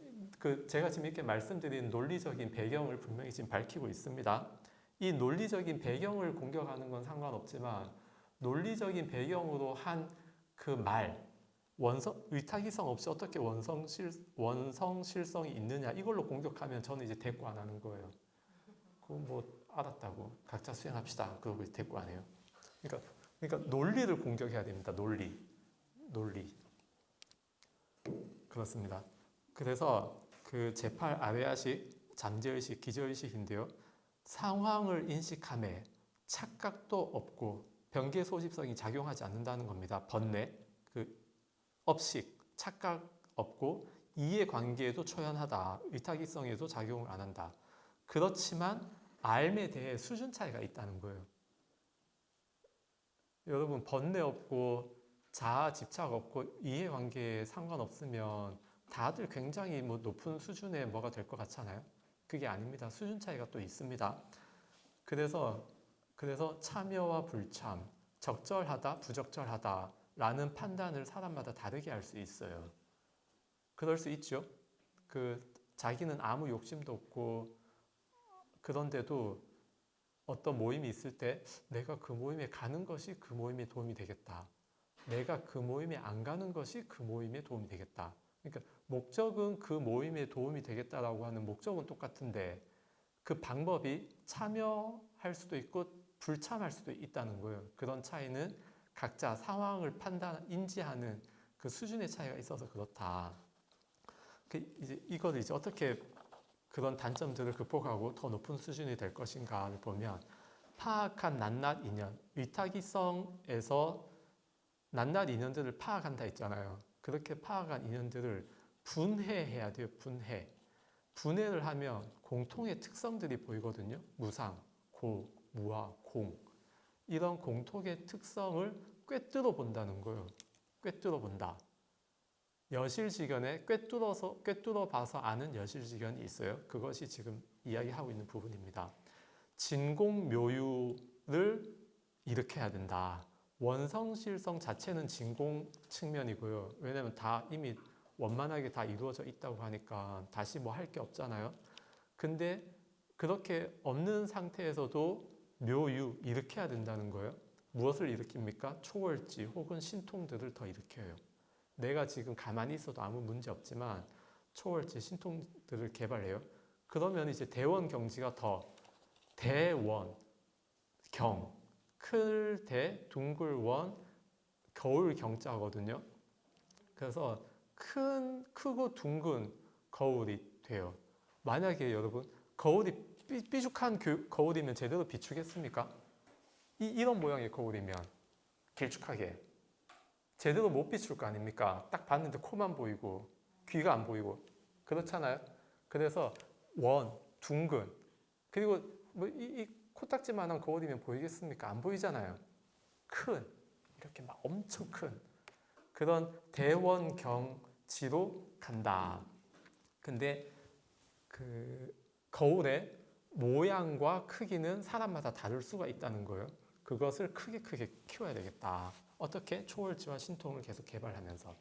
제가 지금 이렇게 말씀드린 논리적인 배경을 분명히 지금 밝히고 있습니다. 이 논리적인 배경을 공격하는 건 상관없지만 논리적인 배경으로 한 그 의탁이성 없이 어떻게 원성실성이 있느냐 이걸로 공격하면 저는 이제 대꾸 안 하는 거예요. 그건 뭐 알았다고 각자 수행합시다. 그러고 대꾸 안 해요. 그러니까 논리를 공격해야 됩니다. 논리. 그렇습니다. 그래서 그 제8아뢰아식, 잠재의식, 기저의식인데요. 상황을 인식함에 착각도 없고 변개 소집성이 작용하지 않는다는 겁니다. 번뇌, 업식, 착각 없고 이해관계에도 초연하다. 의탁이성에도 작용을 안 한다. 그렇지만 알에 대해 수준 차이가 있다는 거예요. 여러분 번뇌 없고 자아 집착 없고 이해관계에 상관없으면 다들 굉장히 높은 수준의 뭐가 될 것 같잖아요. 그게 아닙니다. 수준 차이가 또 있습니다. 그래서 참여와 불참, 적절하다, 부적절하다 라는 판단을 사람마다 다르게 할 수 있어요. 그럴 수 있죠. 자기는 아무 욕심도 없고 그런데도 어떤 모임이 있을 때 내가 그 모임에 가는 것이 그 모임에 도움이 되겠다. 내가 그 모임에 안 가는 것이 그 모임에 도움이 되겠다. 그러니까 목적은 그 모임에 도움이 되겠다라고 하는 목적은 똑같은데 그 방법이 참여할 수도 있고 불참할 수도 있다는 거예요. 그런 차이는 각자 상황을 인지하는 그 수준의 차이가 있어서 그렇다. 이거를 이제 어떻게 그런 단점들을 극복하고 더 높은 수준이 될 것인가를 보면 파악한 낱낱 인연, 위탁이성에서 낱낱 인연들을 파악한다 했잖아요. 그렇게 파악한 인연들을 분해해야 돼요. 분해를 하면 공통의 특성들이 보이거든요. 무상, 고, 무화, 공. 이런 공통의 특성을 꿰뚫어 본다는 거예요. 꿰뚫어 본다. 여실지견에 꿰뚫어 봐서 아는 여실지견이 있어요. 그것이 지금 이야기하고 있는 부분입니다. 진공묘유를 일으켜야 된다. 원성실성 자체는 진공 측면이고요. 왜냐하면 다 이미 원만하게 다 이루어져 있다고 하니까 다시 뭐 할 게 없잖아요. 근데 그렇게 없는 상태에서도 묘유 일으켜야 된다는 거예요. 무엇을 일으킵니까? 초월지 혹은 신통들을 더 일으켜요. 내가 지금 가만히 있어도 아무 문제 없지만 초월지 신통들을 개발해요. 그러면 이제 대원 경지가 더 대원, 경, 클 대, 둥글 원, 겨울 경자거든요. 그래서 크고 둥근 거울이 돼요. 만약에 여러분 거울이 삐죽한 거울이면 제대로 비추겠습니까? 이런 모양의 거울이면 길쭉하게 제대로 못 비출 거 아닙니까? 딱 봤는데 코만 보이고 귀가 안 보이고 그렇잖아요. 그래서 원, 둥근 그리고 뭐 이 코딱지만한 거울이면 보이겠습니까? 안 보이잖아요. 큰 이렇게 막 엄청 큰 그런 대원경지로 간다. 근데 그 거울의 모양과 크기는 사람마다 다를 수가 있다는 거예요. 그것을 크게 키워야 되겠다. 어떻게? 초월지와 신통을 계속 개발하면서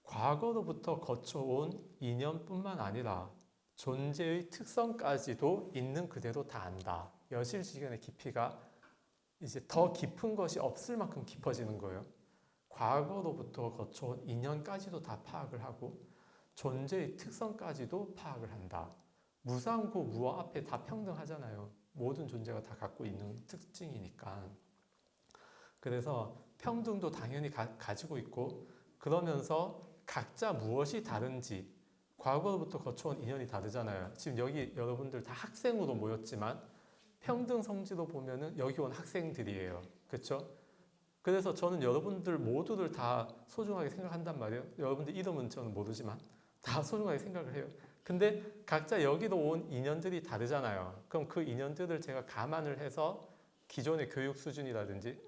과거로부터 거쳐온 인연뿐만 아니라 존재의 특성까지도 있는 그대로 다 안다. 여실지견의 깊이가 이제 더 깊은 것이 없을 만큼 깊어지는 거예요. 과거로부터 거쳐온 인연까지도 다 파악을 하고 존재의 특성까지도 파악을 한다. 무상고 무와 앞에 다 평등하잖아요. 모든 존재가 다 갖고 있는 특징이니까. 그래서 평등도 당연히 가지고 있고 그러면서 각자 무엇이 다른지 과거로부터 거쳐온 인연이 다르잖아요. 지금 여기 여러분들 다 학생으로 모였지만 평등 성지로 보면은 여기 온 학생들이에요. 그렇죠? 그래서 저는 여러분들 모두를 다 소중하게 생각한단 말이에요. 여러분들 이름은 저는 모르지만 다 소중하게 생각을 해요. 근데 각자 여기로 온 인연들이 다르잖아요. 그럼 그 인연들을 제가 감안을 해서 기존의 교육 수준이라든지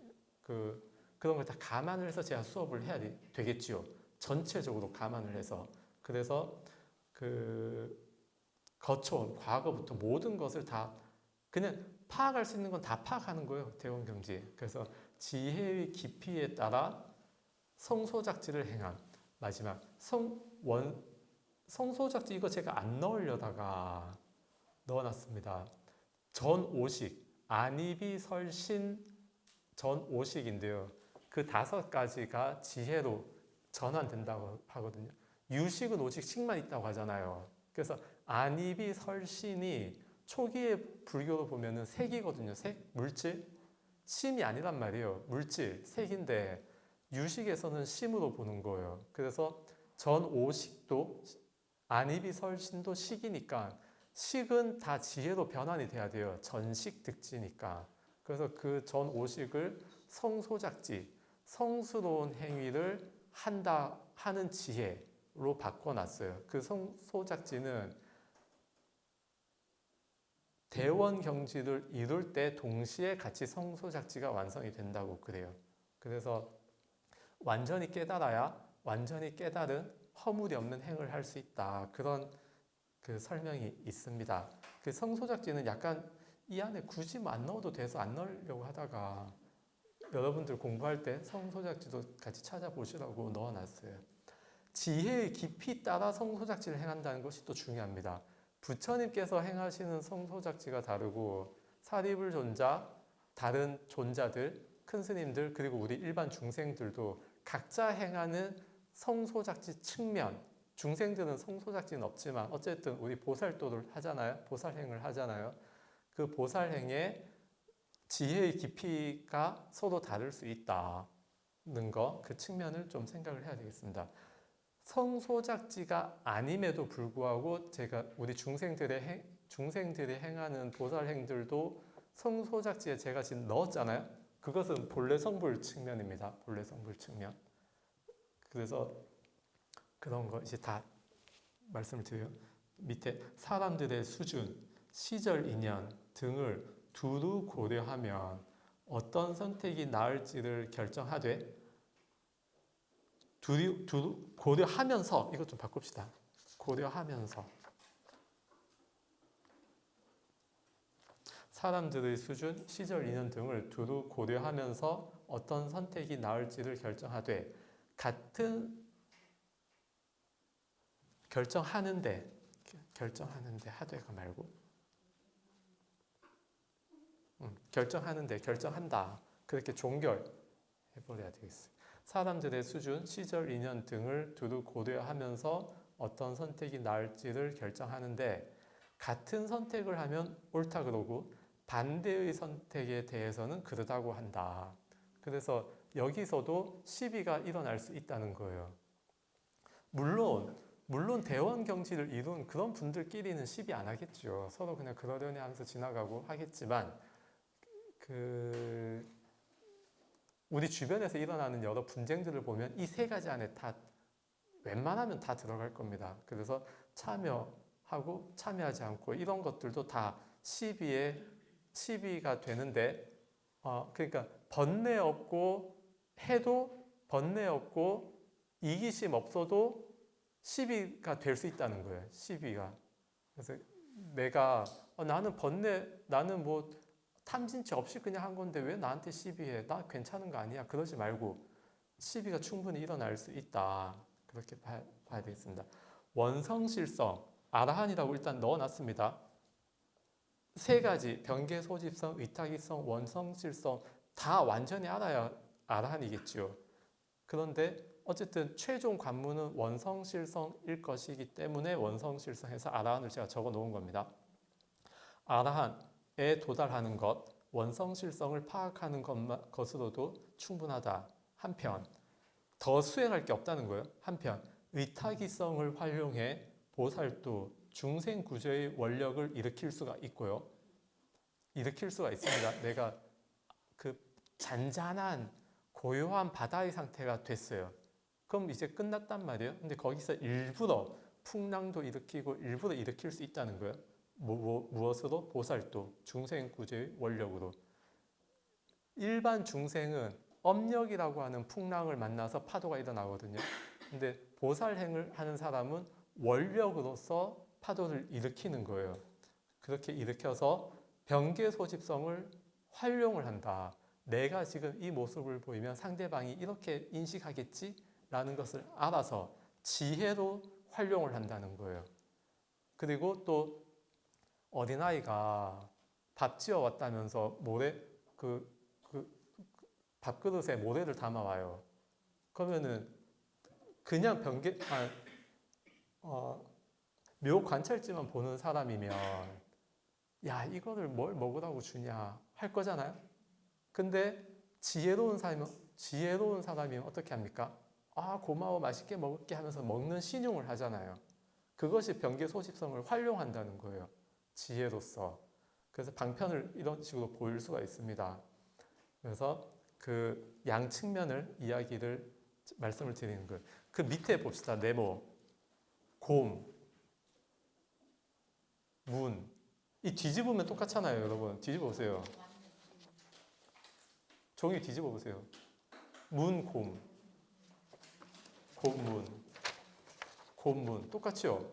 그런 걸 다 감안을 해서 제가 수업을 해야 되겠지요. 전체적으로 감안을 해서. 그래서 거쳐온 과거부터 모든 것을 다 그냥 파악할 수 있는 건 다 파악하는 거예요. 대원경지. 그래서 지혜의 깊이에 따라 성소작지를 행한 마지막 성소작지 이거 제가 안 넣으려다가 넣어놨습니다. 전오식 안입이 설신 전오식인데요. 그 5가지가 지혜로 전환된다고 하거든요. 유식은 오직 식만 있다고 하잖아요. 그래서 안입이 설신이 초기의 불교로 보면은 색이거든요. 색, 물질, 심이 아니란 말이에요. 물질, 색인데 유식에서는 심으로 보는 거예요. 그래서 전오식도 안입이 설신도 식이니까 식은 다 지혜로 변환이 돼야 돼요. 전식 득지니까. 그래서 그 전오식을 성소작지, 성스러운 행위를 하는 지혜로 바꿔놨어요. 그 성소작지는 대원경지를 이룰 때 동시에 같이 성소작지가 완성이 된다고 그래요. 그래서 완전히 깨달아야 완전히 깨달은 허물이 없는 행을 할 수 있다. 그런 그 설명이 있습니다. 그 성소작지는 약간 이 안에 굳이 뭐 안 넣어도 돼서 안 넣으려고 하다가 여러분들 공부할 때 성소작지도 같이 찾아보시라고 넣어놨어요. 지혜의 깊이 따라 성소작지를 행한다는 것이 또 중요합니다. 부처님께서 행하시는 성소작지가 다르고 사리불 존자, 다른 존자들, 큰 스님들 그리고 우리 일반 중생들도 각자 행하는 성소작지 측면 중생들은 성소작지는 없지만 어쨌든 우리 보살도를 하잖아요. 보살행을 하잖아요. 그 보살행의 지혜의 깊이가 서로 다를 수 있다는 거, 그 측면을 좀 생각을 해야 되겠습니다. 성소작지가 아님에도 불구하고 제가 우리 중생들이 행하는 보살행들도 성소작지에 제가 지금 넣었잖아요. 그것은 본래 성불 측면입니다. 본래 성불 측면. 그래서 그런 거 이제 다 말씀을 드려요. 밑에 사람들의 수준, 시절 인연 등을 두루 고려하면 어떤 선택이 나을지를 결정하되 두루 고려하면서 이것 좀 바꿉시다. 고려하면서 사람들의 수준, 시절 인연 등을 두루 고려하면서 어떤 선택이 나을지를 결정하되 같은 결정하는데 하되가 말고 결정하는데 결정한다 그렇게 종결해버려야 되겠어요. 사람들의 수준, 시절 인연 등을 두루 고려하면서 어떤 선택이 나을지를 결정하는데 같은 선택을 하면 옳다 그러고 반대의 선택에 대해서는 그러다고 한다. 그래서 여기서도 시비가 일어날 수 있다는 거예요. 물론 대원 경지를 이룬 그런 분들끼리는 시비 안 하겠죠. 서로 그냥 그러려니 하면서 지나가고 하겠지만 우리 주변에서 일어나는 여러 분쟁들을 보면 이 세 가지 안에 다 웬만하면 다 들어갈 겁니다. 그래서 참여하고 참여하지 않고 이런 것들도 다 시비가 되는데 그러니까 번뇌 없고 해도 번뇌 없고 이기심 없어도 시비가 될 수 있다는 거예요. 시비가. 그래서 내가 나는 뭐 탐진치 없이 그냥 한 건데 왜 나한테 시비해? 나 괜찮은 거 아니야? 그러지 말고 시비가 충분히 일어날 수 있다. 그렇게 봐야 되겠습니다. 원성실성, 아라한이라고 일단 넣어놨습니다. 세 가지, 병계소집성, 의탁이성, 원성실성 다 완전히 알아야 아라한이겠죠. 그런데 어쨌든 최종 관문은 원성실성일 것이기 때문에 원성실성해서 아라한을 제가 적어 놓은 겁니다. 아라한에 도달하는 것, 원성실성을 파악하는 것으로도 충분하다. 한편 더 수행할 게 없다는 거예요. 한편 의탁이성을 활용해 보살도 중생구조의 원력을 일으킬 수가 있고요. 일으킬 수가 있습니다. 내가 그 잔잔한 고요한 바다의 상태가 됐어요. 그럼 이제 끝났단 말이에요. 근데 거기서 일부러 풍랑도 일으키고 일부러 일으킬 수 있다는 거예요. 무엇으로? 보살도 중생구조의 원력으로. 일반 중생은 업력이라고 하는 풍랑을 만나서 파도가 일어나거든요. 근데 보살행을 하는 사람은 원력으로서 파도를 일으키는 거예요. 그렇게 일으켜서 병계소집성을 활용을 한다. 내가 지금 이 모습을 보이면 상대방이 이렇게 인식하겠지라는 것을 알아서 지혜로 활용을 한다는 거예요. 그리고 또 어린아이가 밥 지어왔다면서 밥그릇에 모래를 담아와요. 그러면은 그냥 묘 관찰지만 보는 사람이면 야 이거를 뭘 먹으라고 주냐 할 거잖아요. 근데 지혜로운 사람이면 어떻게 합니까? 아 고마워 맛있게 먹을게 하면서 먹는 신용을 하잖아요. 그것이 병계소집성을 활용한다는 거예요. 지혜로서. 그래서 방편을 이런 식으로 보일 수가 있습니다. 그래서 그 양 측면을 말씀을 드리는 거예요. 그 밑에 봅시다. 네모, 곰, 문. 이 뒤집으면 똑같잖아요, 여러분. 뒤집어 보세요. 종이 뒤집어 보세요. 문, 곰. 곰문. 똑같죠?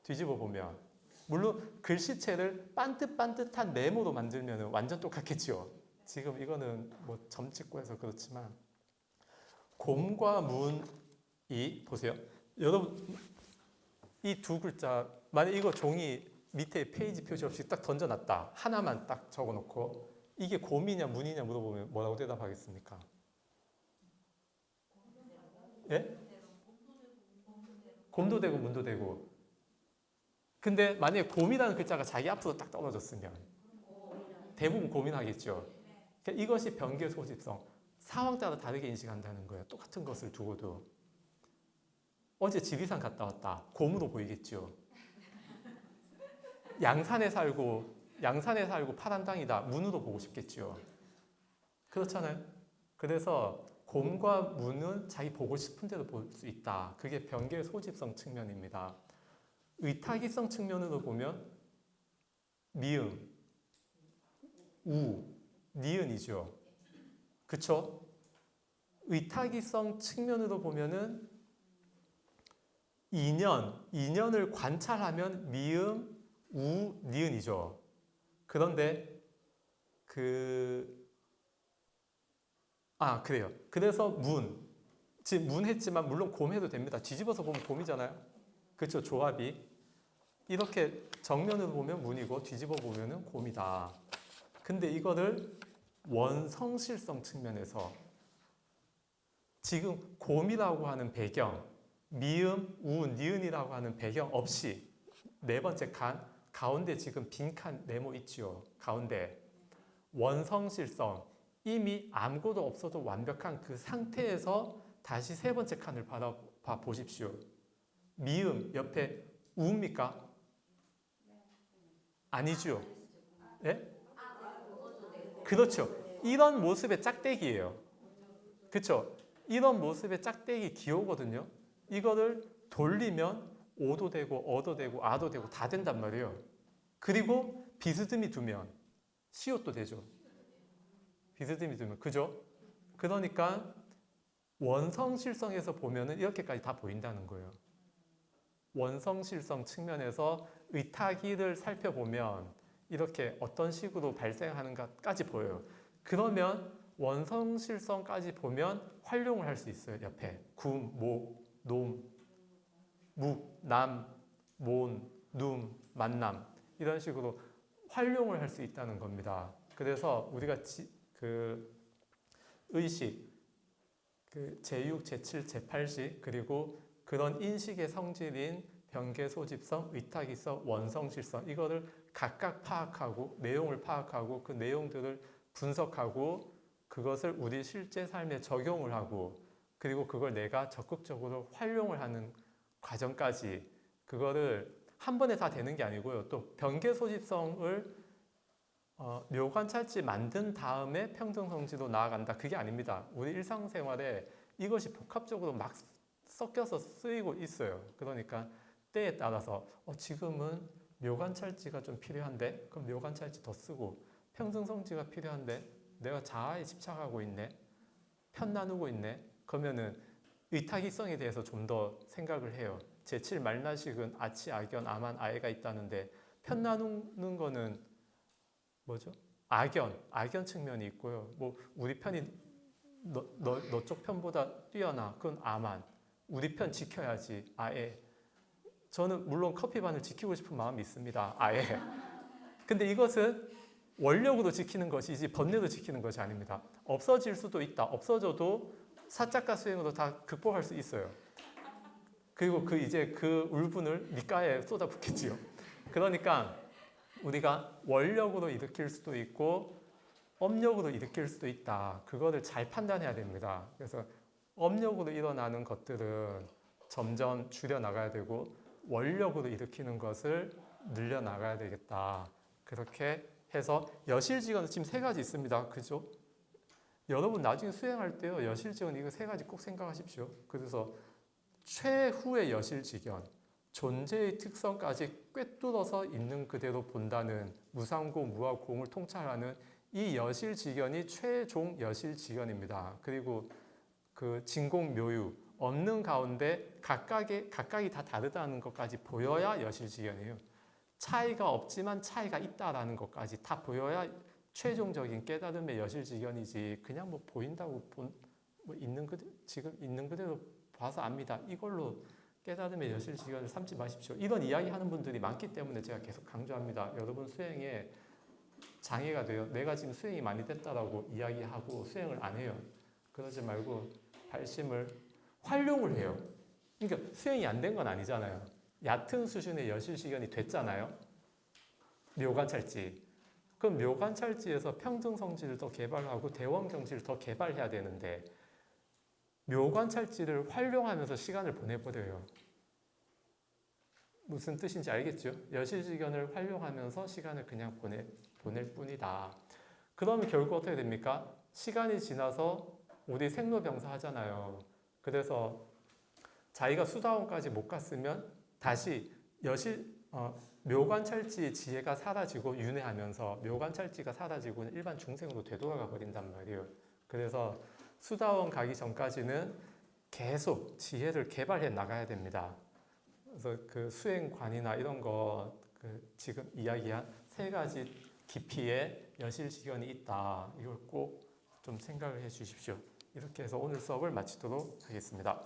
뒤집어 보면. 물론 글씨체를 반듯반듯한 네모로 만들면 완전 똑같겠죠. 지금 이거는 뭐 점 찍고 해서 그렇지만 곰과 문이 보세요. 여러분 이 두 글자 만약 이거 종이 밑에 페이지 표시 없이 딱 던져놨다. 하나만 딱 적어놓고 이게 곰이냐 문이냐 물어보면 뭐라고 대답하겠습니까? 예? 곰도 되고 문도 되고. 근데 만약에 곰이라는 글자가 자기 앞으로 딱 떨어졌으면 대부분 고민하겠죠. 그러니까 이것이 변개 소집성. 상황 따라 다르게 인식한다는 거예요. 똑같은 것을 두고도. 어제 지리산 갔다 왔다. 곰으로 보이겠죠. 양산에 살고 파란 땅이다. 문으로 보고 싶겠죠. 그렇잖아요. 그래서 곰과 문은 자기 보고 싶은 대로 볼 수 있다. 그게 변개 소집성 측면입니다. 의타기성 측면으로 보면 미음, 우, 니은이죠. 그쵸? 의타기성 측면으로 보면은 인연을 관찰하면 미음, 우, 니은이죠. 그런데 그래요. 그래서 지금 문 했지만 물론 곰 해도 됩니다. 뒤집어서 보면 곰이잖아요. 그렇죠. 조합이. 이렇게 정면으로 보면 문이고 뒤집어 보면은 곰이다. 근데 이거를 원성실성 측면에서 지금 곰이라고 하는 배경, 미음, 우, 니은이라고 하는 배경 없이 네 번째 칸, 가운데 지금 빈 칸 네모 있죠. 가운데 원성실성, 이미 아무것도 없어도 완벽한 그 상태에서 다시 세 번째 칸을 바라봐 보십시오. 미음 옆에 우입니까? 아니죠. 네? 그렇죠. 이런 모습의 짝대기예요. 그렇죠. 이런 모습의 짝대기 기호거든요. 이거를 돌리면 오도 되고 어도 되고 아도 되고 다 된단 말이에요. 그리고 비스듬히 두면 시옷도 되죠. 비스듬히 두면 그죠? 그러니까 원성실성에서 보면은 이렇게까지 다 보인다는 거예요. 원성실성 측면에서 의타기를 살펴보면 이렇게 어떤 식으로 발생하는가까지 보여요. 그러면 원성실성까지 보면 활용을 할 수 있어요. 옆에 금, 목, 놈, 묵, 남, 몬, 눔, 만남 이런 식으로 활용을 할 수 있다는 겁니다. 그래서 우리가 의식, 제6, 제7, 제8식 그리고 그런 인식의 성질인 변개 소집성, 의타기성, 원성실성 이거를 각각 파악하고 내용을 파악하고 그 내용들을 분석하고 그것을 우리 실제 삶에 적용을 하고 그리고 그걸 내가 적극적으로 활용을 하는 과정까지 그거를 한 번에 다 되는 게 아니고요. 또 변개 소집성을 묘관찰지 만든 다음에 평등성지로 나아간다. 그게 아닙니다. 우리 일상생활에 이것이 복합적으로 막 섞여서 쓰이고 있어요. 그러니까 때에 따라서 지금은 묘관찰지가 좀 필요한데 그럼 묘관찰지 더 쓰고 평등성지가 필요한데 내가 자아에 집착하고 있네. 편 나누고 있네. 그러면은 의타기성에 대해서 좀 더 생각을 해요. 제7 말나식은 아치, 아견, 아만, 아해가 있다는데 편 나누는 거는 뭐죠? 악연 측면이 있고요. 뭐 우리 편이 너 쪽 편보다 뛰어나. 그건 아만. 우리 편 지켜야지. 아해. 저는 물론 커피반을 지키고 싶은 마음이 있습니다. 아예. 근데 이것은 원력으로 지키는 것이지 번뇌로 지키는 것이 아닙니다. 없어질 수도 있다. 없어져도 사작가 수행으로 다 극복할 수 있어요. 그리고 그 울분을 밑가에 쏟아붓겠지요. 그러니까 우리가 원력으로 일으킬 수도 있고 업력으로 일으킬 수도 있다. 그거를 잘 판단해야 됩니다. 그래서 업력으로 일어나는 것들은 점점 줄여나가야 되고 원력으로 일으키는 것을 늘려나가야 되겠다. 그렇게 해서 여실직언은 지금 3가지 있습니다. 그죠? 여러분 나중에 수행할 때요. 여실직언 이거 3가지 꼭 생각하십시오. 그래서 최후의 여실직언, 존재의 특성까지 꿰뚫어서 있는 그대로 본다는 무상고, 무아공을 통찰하는 이 여실직언이 최종 여실직언입니다. 그리고 그 진공묘유, 없는 가운데 각각이 다 다르다는 것까지 보여야 여실직언이에요. 차이가 없지만 차이가 있다라는 것까지 다 보여야 최종적인 깨달음의 여실직언이지 그냥 뭐 보인다고 지금 있는 그대로 봐서 압니다. 이걸로 깨달음의 여실직언을 삼지 마십시오. 이런 이야기 하는 분들이 많기 때문에 제가 계속 강조합니다. 여러분 수행에 장애가 돼요. 내가 지금 수행이 많이 됐다라고 이야기하고 수행을 안 해요. 그러지 말고 발심을 활용을 해요. 그러니까 수행이 안 된 건 아니잖아요. 얕은 수준의 여실시견이 됐잖아요. 묘관찰지. 그럼 묘관찰지에서 평등성질을 더 개발하고 대원경지를 더 개발해야 되는데 묘관찰지를 활용하면서 시간을 보내버려요. 무슨 뜻인지 알겠죠? 여실시견을 활용하면서 시간을 그냥 보낼 뿐이다. 그러면 결국 어떻게 됩니까? 시간이 지나서 우리 생로병사 하잖아요. 그래서 자기가 수다원까지 못 갔으면 다시 묘관찰지의 지혜가 사라지고 윤회하면서 묘관찰지가 사라지고 일반 중생으로 되돌아가 버린단 말이에요. 그래서 수다원 가기 전까지는 계속 지혜를 개발해 나가야 됩니다. 그래서 그 수행관이나 이런 거 지금 이야기한 세 가지 깊이의 여실시견이 있다. 이걸 꼭 좀 생각을 해 주십시오. 이렇게 해서 오늘 수업을 마치도록 하겠습니다.